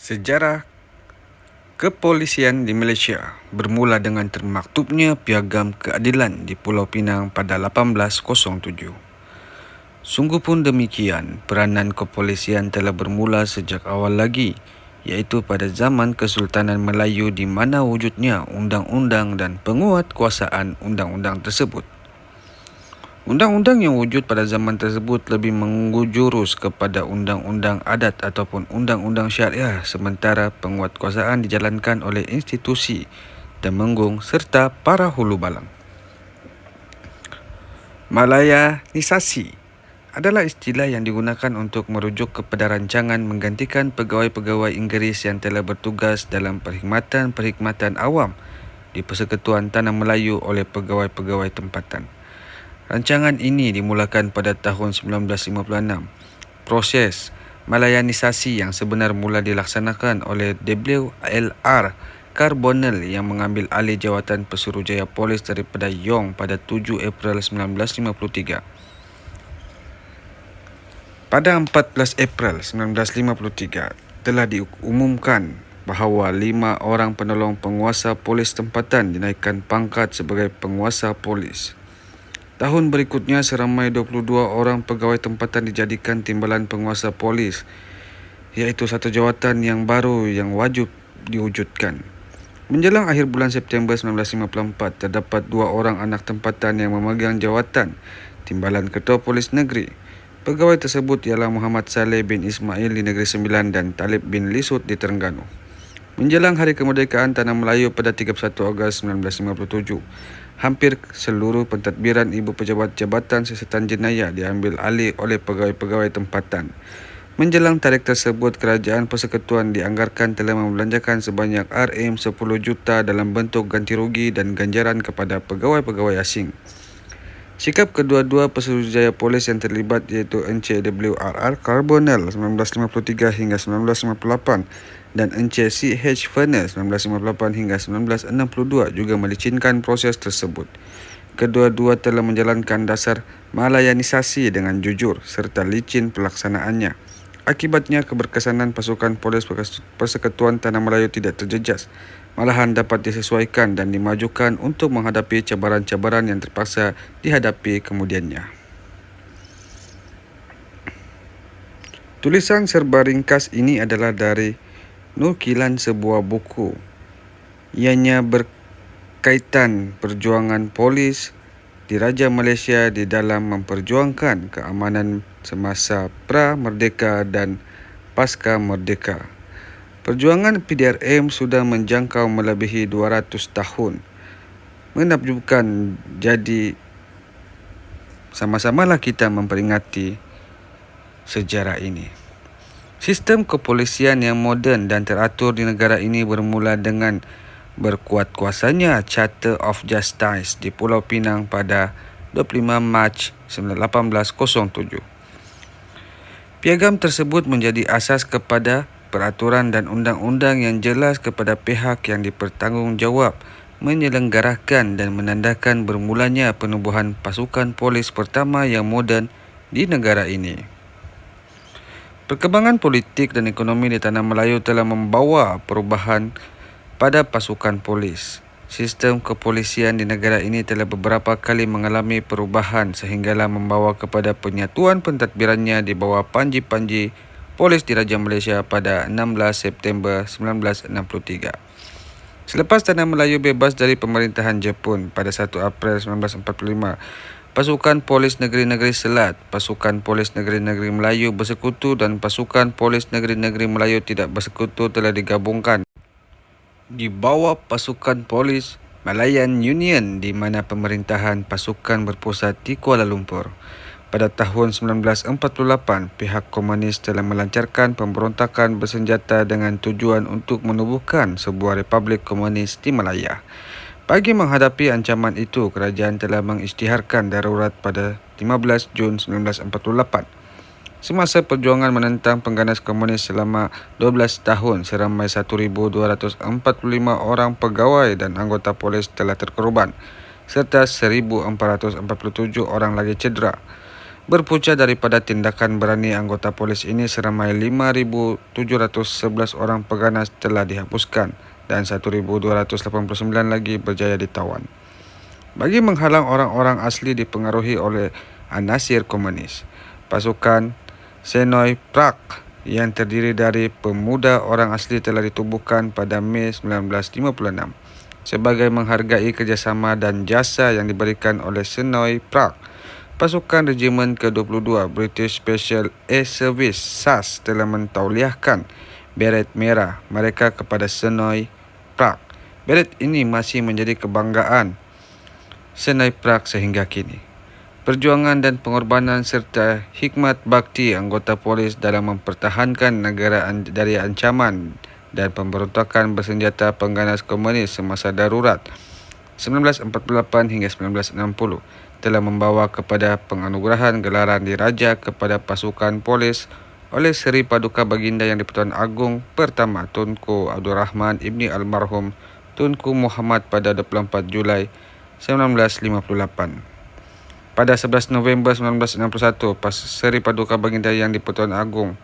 Sejarah kepolisian di Malaysia bermula dengan termaktubnya Piagam Keadilan di Pulau Pinang pada 1807. Sungguh pun demikian, peranan kepolisian telah bermula sejak awal lagi, iaitu pada zaman Kesultanan Melayu di mana wujudnya undang-undang dan penguatkuasaan undang-undang tersebut. Undang-undang yang wujud pada zaman tersebut lebih menjurus kepada undang-undang adat ataupun undang-undang syariah, sementara penguatkuasaan dijalankan oleh institusi temenggung serta para hulu balang. Malayanisasi adalah istilah yang digunakan untuk merujuk kepada rancangan menggantikan pegawai-pegawai Inggeris yang telah bertugas dalam perkhidmatan awam di Persekutuan Tanah Melayu oleh pegawai-pegawai tempatan. Rancangan ini dimulakan pada tahun 1956. Proses Malayanisasi yang sebenar mula dilaksanakan oleh WLR Carbonell yang mengambil alih jawatan Pesuruhjaya Polis daripada Yong pada 7 April 1953. Pada 14 April 1953, telah diumumkan bahawa 5 orang penolong penguasa polis tempatan dinaikkan pangkat sebagai penguasa polis. Tahun berikutnya, seramai 22 orang pegawai tempatan dijadikan timbalan penguasa polis, iaitu satu jawatan yang baru yang wajib diwujudkan. Menjelang akhir bulan September 1954, terdapat 2 orang anak tempatan yang memegang jawatan timbalan Ketua Polis Negeri. Pegawai tersebut ialah Muhammad Saleh bin Ismail di Negeri Sembilan dan Talib bin Lisut di Terengganu. Menjelang Hari Kemerdekaan Tanah Melayu pada 31 Ogos 1957, hampir seluruh pentadbiran ibu pejabat Jabatan Siasatan Jenayah diambil alih oleh pegawai-pegawai tempatan. Menjelang tarikh tersebut, Kerajaan Persekutuan dianggarkan telah membelanjakan sebanyak RM10 juta dalam bentuk ganti rugi dan ganjaran kepada pegawai-pegawai asing. Sikap kedua-dua Pesuruhjaya Polis yang terlibat iaitu Encik WRR Carbonell 1953 hingga 1958 dan Encik CH Furness 1958 hingga 1962 juga melicinkan proses tersebut. Kedua-dua telah menjalankan dasar Malayanisasi dengan jujur serta licin pelaksanaannya. Akibatnya, keberkesanan pasukan polis Persekutuan Tanah Melayu tidak terjejas, malahan dapat disesuaikan dan dimajukan untuk menghadapi cabaran-cabaran yang terpaksa dihadapi kemudiannya. Tulisan serba ringkas ini adalah dari nukilan sebuah buku. Ianya berkaitan perjuangan polis di Raja Malaysia di dalam memperjuangkan keamanan semasa pra-merdeka dan pasca merdeka. Perjuangan PDRM sudah menjangkau melebihi 200 tahun. Menakjubkan, jadi sama-samalah kita memperingati sejarah ini. Sistem kepolisian yang moden dan teratur di negara ini bermula dengan berkuatkuasanya Charter of Justice di Pulau Pinang pada 25 Mac 1807. Piagam tersebut menjadi asas kepada peraturan dan undang-undang yang jelas kepada pihak yang dipertanggungjawab menyelenggarakan dan menandakan bermulanya penubuhan pasukan polis pertama yang moden di negara ini. Perkembangan politik dan ekonomi di Tanah Melayu telah membawa perubahan pada pasukan polis. Sistem kepolisian di negara ini telah beberapa kali mengalami perubahan sehinggalah membawa kepada penyatuan pentadbirannya di bawah panji-panji Polis Diraja Malaysia pada 16 September 1963. Selepas Tanah Melayu bebas dari pemerintahan Jepun pada 1 April 1945, pasukan polis negeri-negeri Selat, pasukan polis negeri-negeri Melayu bersekutu dan pasukan polis negeri-negeri Melayu tidak bersekutu telah digabungkan di bawah pasukan polis Malayan Union di mana pemerintahan pasukan berpusat di Kuala Lumpur. Pada tahun 1948, pihak komunis telah melancarkan pemberontakan bersenjata dengan tujuan untuk menubuhkan sebuah republik komunis di Malaya. Bagi menghadapi ancaman itu, kerajaan telah mengisytiharkan darurat pada 15 Jun 1948. Semasa perjuangan menentang pengganas komunis selama 12 tahun, seramai 1,245 orang pegawai dan anggota polis telah terkorban, serta 1,447 orang lagi cedera. Berpunca daripada tindakan berani anggota polis ini, seramai 5.711 orang pengganas telah dihapuskan dan 1.289 lagi berjaya ditawan. Bagi menghalang orang-orang asli dipengaruhi oleh anasir komunis, pasukan Senoi Prak yang terdiri dari pemuda orang asli telah ditubuhkan pada Mei 1956 sebagai menghargai kerjasama dan jasa yang diberikan oleh Senoi Prak. Pasukan Regimen ke-22 British Special Air Service SAS telah mentauliahkan beret merah mereka kepada Senoi Prak. Beret ini masih menjadi kebanggaan Senoi Prak sehingga kini. Perjuangan dan pengorbanan serta hikmat bakti anggota polis dalam mempertahankan negara dari ancaman dan pemberontakan bersenjata pengganas komunis semasa darurat 1948 hingga 1960 telah membawa kepada penganugerahan gelaran diraja kepada pasukan polis oleh Seri Paduka Baginda Yang di-Pertuan Agong pertama Tunku Abdul Rahman Ibni Almarhum Tunku Muhammad pada 24 Julai 1958. Pada 11 November 1961, Seri Paduka Baginda Yang di-Pertuan Agong